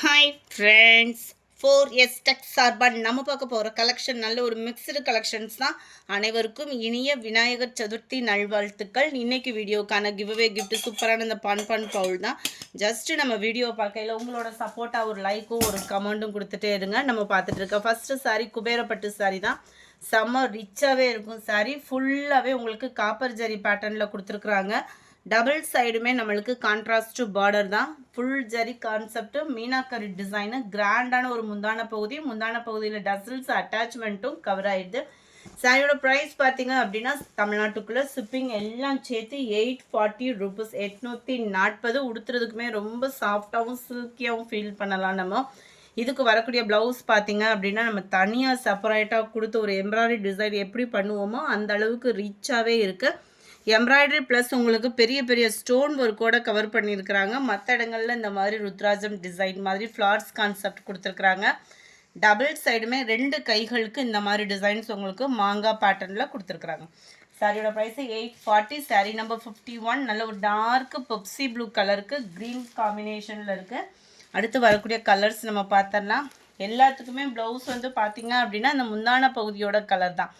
Hi friends, 4S tech சார்பாக நம்ம பார்க்க போகிற கலெக்ஷன் நல்ல ஒரு மிக்சடு கலெக்ஷன்ஸ் தான். அனைவருக்கும் இனிய விநாயகர் சதுர்த்தி நல்வாழ்த்துக்கள். இன்றைக்கி வீடியோக்கான கிவ்அவே கிஃப்ட் சூப்பரான இந்த பான் பவுல் தான். ஜஸ்ட்டு நம்ம வீடியோ பார்க்கையில் உங்களோட சப்போர்ட்டாக ஒரு லைக்கும் ஒரு கமெண்ட்டும் கொடுத்துட்டே இருங்க. நம்ம பார்த்துட்டு இருக்க ஃபஸ்ட்டு சாரீ குபேரப்பட்டு சாரீ தான். செம்ம ரிச்சாகவே இருக்கும் சாரீ. ஃபுல்லாகவே உங்களுக்கு காப்பர் ஜரி பேட்டர்னில் கொடுத்துருக்குறாங்க. டபுள் சைடுமே நம்மளுக்கு கான்ட்ராஸ்ட் பார்டர் தான். Full zari concept, meenakari design, கிராண்டான ஒரு முந்தான பகுதியில் டசல்ஸ் அட்டாச்மெண்ட்டும் கவர் ஆகிடுது. சாரியோட ப்ரைஸ் பார்த்தீங்க அப்படின்னா தமிழ்நாட்டுக்குள்ளே ஷிப்பிங் எல்லாம் சேர்த்து 840 ரூபீஸ், 840. உடுத்துறதுக்குமே ரொம்ப சாஃப்டாகவும் சில்கியாகவும் ஃபீல் பண்ணலாம். நம்ம இதுக்கு வரக்கூடிய ப்ளவுஸ் பார்த்தீங்க அப்படின்னா நம்ம தனியாக செப்பரேட்டாக கொடுத்து ஒரு எம்ப்ராய்டரி டிசைன் எப்படி பண்ணுவோமோ அந்த அளவுக்கு ரிச்சாகவே இருக்குது. எம்ப்ராய்டரி ப்ளஸ் உங்களுக்கு பெரிய பெரிய ஸ்டோன் ஒர்க்கோட கவர் பண்ணியிருக்கிறாங்க. மற்ற இடங்களில் இந்த மாதிரி ருத்ராஜம் டிசைன் மாதிரி ஃப்ளார்ஸ் கான்செப்ட் கொடுத்துருக்குறாங்க. டபுள் சைடுமே 2 கைகளுக்கு இந்த மாதிரி டிசைன்ஸ் உங்களுக்கு மாங்காய் பேட்டர்னில் கொடுத்துருக்குறாங்க. சாரியோட ப்ரைஸு 840. சாரீ நம்பர் 51. நல்ல ஒரு டார்க் பெப்சி ப்ளூ கலருக்கு க்ரீன் காம்பினேஷனில் இருக்குது. அடுத்து வரக்கூடிய கலர்ஸ் நம்ம பார்த்தோம்னா எல்லாத்துக்குமே ப்ளவுஸ் வந்து பார்த்திங்க அப்படின்னா இந்த முந்தான பகுதியோட கலர் தான்.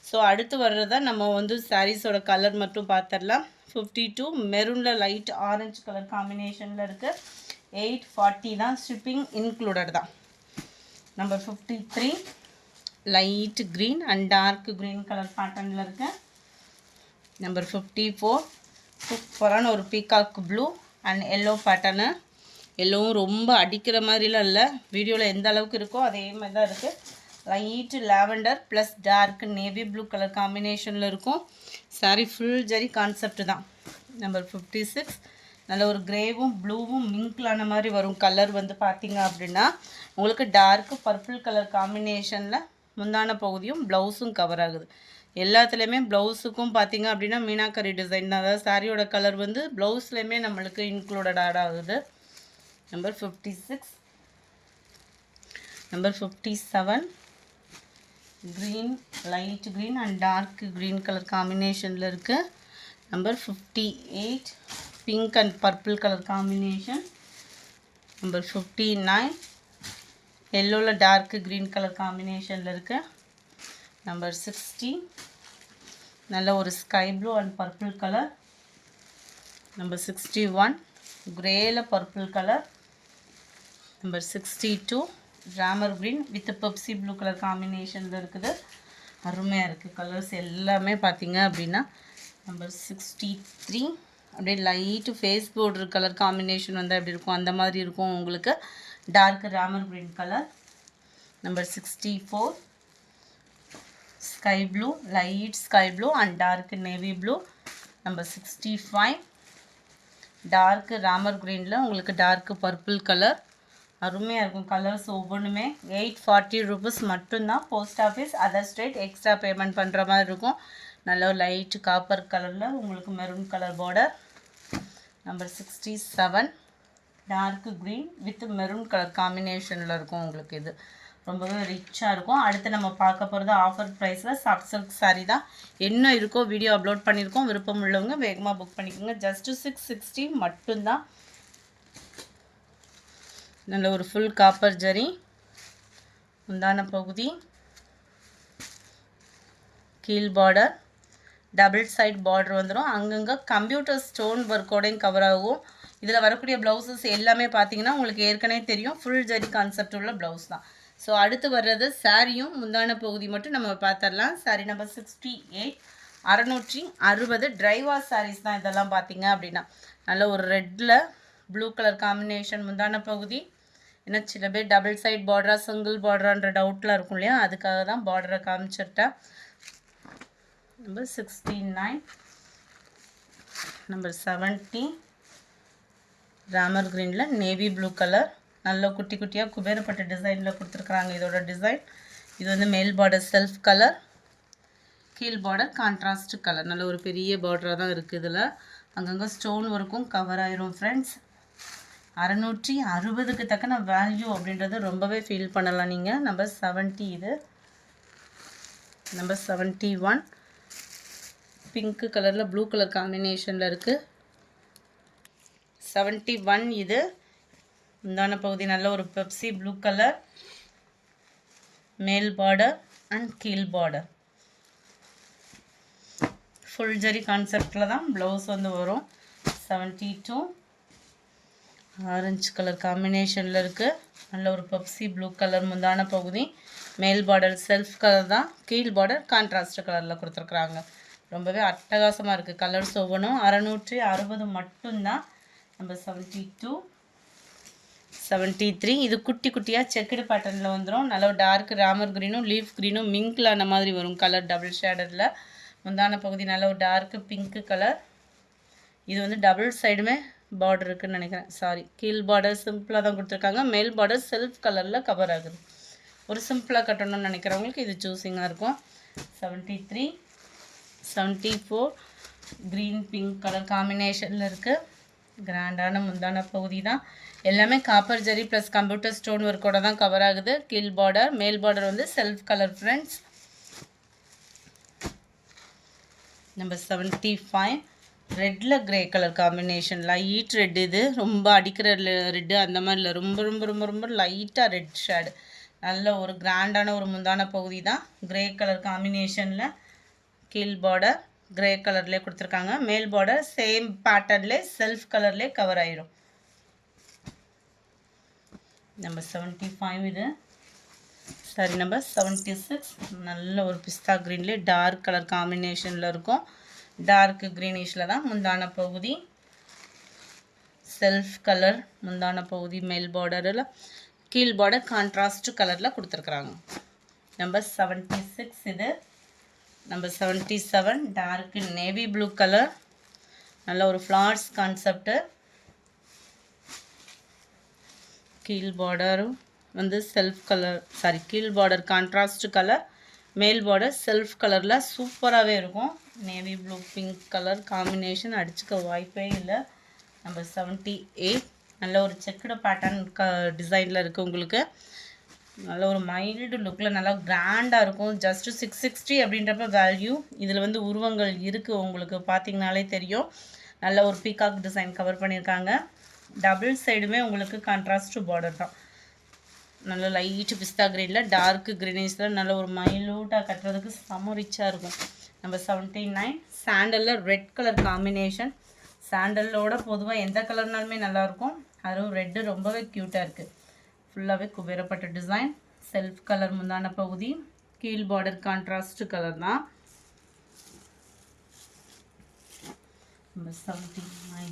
ஸோ அடுத்து வர்றதா நம்ம வந்து சாரீஸோட கலர் மட்டும் பார்த்துடலாம். 52 மெரூனில் லைட் ஆரஞ்சு கலர் காம்பினேஷனில் இருக்குது. 840 தான். ஷிப்பிங் இன்க்ளூடட் தான். Number 53 light green and dark green colour பேட்டர்னில் இருக்குது. நம்பர் 54 சூப்பரான ஒரு peacock blue and yellow pattern. எல்லோவும் ரொம்ப அடிக்கிற மாதிரிலாம் இல்லை, வீடியோவில் எந்த அளவுக்கு இருக்கோ அதே மாதிரி தான் இருக்குது. Light lavender plus dark navy blue colour காம்பினேஷனில் இருக்கும். சாரி ஃபுல் ஜரி கான்செப்ட் தான். நம்பர் 56 நல்ல ஒரு கிரேவும் ப்ளூவும் மிங்கிளான மாதிரி வரும். கலர் வந்து பார்த்திங்க அப்படின்னா உங்களுக்கு டார்க் பர்பிள் கலர் காம்பினேஷனில் முந்தான பகுதியும் ப்ளவுஸும் கவர் ஆகுது. எல்லாத்துலேயுமே ப்ளவுஸுக்கும் பார்த்திங்க அப்படின்னா மீனாக்கரி டிசைன் தான். அதாவது சாரியோட கலர் வந்து ப்ளவுஸ்லேயுமே நம்மளுக்கு இன்க்ளூடட் ஆகுது. Number 56. Number 57 green light green and dark green colour காம்பினேஷனில் இருக்குது. Number 58 pink and purple colour combination. Number 59 எல்லோவில் டார்க் க்ரீன் கலர் காம்பினேஷனில் இருக்குது. நம்பர் 60 நல்ல ஒரு sky blue and purple colour. Number 61 கிரேயில் purple colour. Number 62 Ramar green with Pepsi blue colour காம்பினேஷனில் இருக்குது. அருமையாக இருக்குது கலர்ஸ் எல்லாமே பார்த்திங்க அப்படின்னா. நம்பர் 63 அப்படியே light face powder colour combination வந்து எப்படி இருக்கும் அந்த மாதிரி இருக்கும் உங்களுக்கு. Dark Ramar green colour. Number 64 sky blue light sky blue and dark navy blue. Number 65 dark Ramar க்ரீனில் உங்களுக்கு டார்க் பர்பிள் கலர். அருமையாக இருக்கும் கலர்ஸ் ஒவ்வொன்றுமே. 840 ரூபீஸ் மட்டும்தான். Post office other state extra payment பண்ணுற மாதிரி இருக்கும். நல்ல லைட் காப்பர் கலரில் உங்களுக்கு maroon colour border. Number 67 dark green with maroon colour காம்பினேஷனில் இருக்கும் உங்களுக்கு. இது ரொம்பவே ரிச்சாக இருக்கும். அடுத்து நம்ம பார்க்க போகிறது ஆஃபர் ப்ரைஸில் சாஃப்ட் சில்க் சாரீ தான். என்ன இருக்கோ வீடியோ அப்லோட் பண்ணியிருக்கோம். விருப்பம் உள்ளவங்க வேகமாக புக் பண்ணிக்கோங்க. ஜஸ்ட்டு 660 மட்டும்தான். நல்ல ஒரு ஃபுல் காப்பர் ஜரி முந்தான பகுதி, கீழ் பார்டர், டபுள் சைட் பார்டர் வந்துடும். அங்கங்கே கம்ப்யூட்டர் ஸ்டோன் ஒர்க்கோடையும் கவர் ஆகும். இதில் வரக்கூடிய ப்ளவுசஸ் எல்லாமே பார்த்தீங்கன்னா உங்களுக்கு ஏற்கனவே தெரியும், ஃபுல் ஜரி கான்செப்ட் உள்ள ப்ளவுஸ் தான். ஸோ அடுத்து வர்றது சாரியும் முந்தான பகுதி மட்டும் நம்ம பார்த்துடலாம். சாரி நம்பர் 68 660 ட்ரைவாஷ் சாரீஸ் தான் இதெல்லாம் பார்த்தீங்க அப்படின்னா. நல்ல ஒரு ரெட்டில் ப்ளூ கலர் காம்பினேஷன் முந்தான பகுதி. ஏன்னா சில பேர் டபுள் சைட் பார்டரா சிங்கிள் பார்டரான்ற டவுட்டில் இருக்கும் இல்லையா, அதுக்காக தான் பார்டரை காமிச்சிட்டேன். நம்பர் 69 நம்பர் 70 ராமர் க்ரீனில் நேவி ப்ளூ கலர். நல்ல குட்டி குட்டியாக குபேரப்பட்ட டிசைனில் கொடுத்துருக்குறாங்க இதோட டிசைன். இது வந்து மேல் பார்டர் செல்ஃப் கலர், கீழ் பார்டர் கான்ட்ராஸ்ட் கலர். நல்ல ஒரு பெரிய பார்டராக தான் இருக்குது. இதில் அங்கங்கே ஸ்டோன் ஒர்க்கும் கவர் ஆயிரும் ஃப்ரெண்ட்ஸ். 660க்கு தக்கன வேல்யூ அப்படின்றது ரொம்பவே ஃபீல் பண்ணலாம் நீங்கள். நம்பர் 70 இது. நம்பர் 71 பிங்க் கலரில் ப்ளூ கலர் காம்பினேஷனில் இருக்குது. 71 இது. முந்தான பகுதி நல்ல ஒரு பெப்சி ப்ளூ கலர், மேல் பார்டர் அண்ட் கீழ் பார்டர். ஃபுல் ஜரி கான்செப்டில் தான் ப்ளவுஸ் வந்து வரும். 72 ஆரஞ்சு கலர் காம்பினேஷனில் இருக்குது. நல்ல ஒரு பெப்சி ப்ளூ கலர் முந்தான பகுதி, மேல் பார்டர் செல்ஃப் கலர் தான், கீழ் பார்டர் கான்ட்ராஸ்ட் கலரில் கொடுத்துருக்குறாங்க. ரொம்பவே அட்டகாசமாக இருக்குது. கலர்ஸ் ஒவ்வொன்றும் 660 மட்டும்தான். நம்ம 72 73 இது குட்டி குட்டியாக செக்குடு பேட்டர்னில் வந்துடும். நல்ல ஒரு டார்க் ராமர் க்ரீனும் லீஃப் க்ரீனும் மிங்கில் அந்த மாதிரி வரும் கலர், டபுள் ஷேடரில். முந்தான பகுதி நல்ல ஒரு டார்க்கு பிங்க்கு கலர். இது வந்து டபுள் சைடுமே பார்டர் இருக்குதுன்னு நினைக்கிறேன். சாரி, கீழ் பார்டர் சிம்பிளாக தான் கொடுத்துருக்காங்க, மேல் பார்டர் செல்ஃப் கலரில் கவர் ஆகுது. ஒரு சிம்பிளாக கட்டணும்னு நினைக்கிறவங்களுக்கு இது சூஸிங்காக இருக்கும். 73 74 க்ரீன் பிங்க் கலர் காம்பினேஷனில் இருக்குது. கிராண்டான முந்தான பகுதி தான். எல்லாமே copper zari plus computer stone ஒர்க்கோட தான் கவர் ஆகுது. கீழ் பார்டர், மேல் பார்டர் வந்து செல்ஃப் கலர் ஃப்ரெண்ட்ஸ். நம்பர் 75 ரெட்டில் grey colour combination, light red. இது ரொம்ப அடிக்கிற ரெட்டு அந்த மாதிரி இல்லை, ரொம்ப ரொம்ப ரொம்ப ரொம்ப லைட்டாக ரெட் ஷேடு. நல்ல ஒரு கிராண்டான ஒரு முந்தான பகுதி தான். கிரே கலர் காம்பினேஷனில் கீழ் பார்டர் கிரே கலர்லேயே கொடுத்துருக்காங்க. மேல் பார்டர் சேம் பேட்டர்ன்லே செல்ஃப் கலர்லேயே கவர் ஆயிடும். நம்பர் 75 இது. சரி, நம்பர் 76 நல்ல ஒரு பிஸ்தா க்ரீன்லேயே டார்க் கலர் காம்பினேஷனில் இருக்கும். டார்க் க்ரீனிஷில் தான் முந்தான பகுதி, செல்ஃப் கலர் முந்தான பகுதி, மேல் பார்டரில் கீழ் பார்டர் கான்ட்ராஸ்ட் கலரில் கொடுத்துருக்குறாங்க. நம்பர் 76 இது. Number 77 dark navy blue colour, நல்ல ஒரு ஃப்ளார்ஸ் கான்செப்டு. கீழ் பார்டரும் வந்து செல்ஃப் கலர், சாரி கீழ் பார்டர் கான்ட்ராஸ்ட் கலர், மேல் பார்டர் செல்ஃப் கலரில் சூப்பராகவே இருக்கும். Navy blue pink colour combination அடிச்சுக்க வாய்ப்பே இல்லை. நம்பர் 78 நல்ல ஒரு செக்குடு பேட்டர்ன் டிசைனில் இருக்குது. உங்களுக்கு நல்ல ஒரு மைல்டு லுக்கில் நல்லா கிராண்டாக இருக்கும். ஜஸ்ட்டு 660 அப்படின்றப்ப வேல்யூ. இதில் வந்து உருவங்கள் இருக்குது, உங்களுக்கு பார்த்திங்கனாலே தெரியும். நல்ல ஒரு பீகாக் டிசைன் கவர் பண்ணியிருக்காங்க. டபுள் சைடுமே உங்களுக்கு கான்ட்ராஸ்ட் பார்டர் தான். நல்ல லைட்டு பிஸ்தா க்ரீனில் டார்க் க்ரீனிஷில் நல்ல ஒரு மைலூட்டாக கட்டுறதுக்கு செம ரிச்சாக இருக்கும். நம்பர் 79 சாண்டலில் ரெட் கலர் காம்பினேஷன். சாண்டலோட பொதுவாக எந்த கலர்னாலுமே நல்லாயிருக்கும், அதுவும் ரெட்டு ரொம்பவே க்யூட்டாக இருக்குது. ஃபுல்லாகவே குபேரப்பட்ட டிசைன், செல்ஃப் கலர் முந்தான பகுதி, கீழ் பார்டர் கான்ட்ராஸ்ட் கலர் தான். நம்பர் 79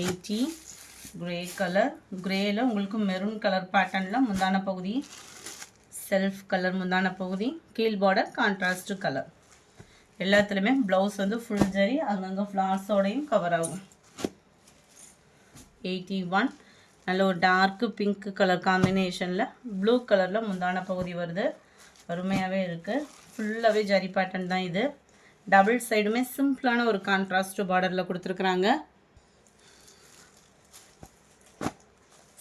80 கிரே கலர், கிரேயில் உங்களுக்கு மெரூன் கலர் பேட்டர்னில் முந்தான பகுதி, செல்ஃப் கலர் முந்தான பகுதி, கீழ் பார்டர் கான்ட்ராஸ்ட் கலர். எல்லாத்துலேயுமே ப்ளவுஸ் வந்து ஃபுல் ஜரி, அங்கங்கே ஃப்ளார்ஸோடையும் கவர் ஆகும். 81 நல்ல ஒரு டார்க்கு பிங்க் கலர் காம்பினேஷனில் ப்ளூ கலரில் முந்தான பகுதி வருது. அருமையாகவே இருக்குது. ஃபுல்லாகவே ஜரி பேட்டர்ன் தான் இது. டபுள் சைடுமே சிம்பிளான ஒரு கான்ட்ராஸ்ட் பார்டரில் கொடுத்துருக்குறாங்க.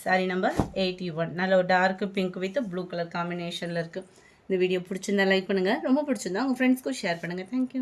சாரி நம்பர் 81 நல்ல ஒரு dark pink with blue colour காம்பினேஷனில் இருக்குது. இந்த வீடியோ பிடிச்சிருந்தா லைக் பண்ணுங்கள், ரொம்ப பிடிச்சிருந்தா உங்கள் ஃப்ரெண்ட்ஸ்க்கும் ஷேர் பண்ணுங்கள். தேங்க்யூ.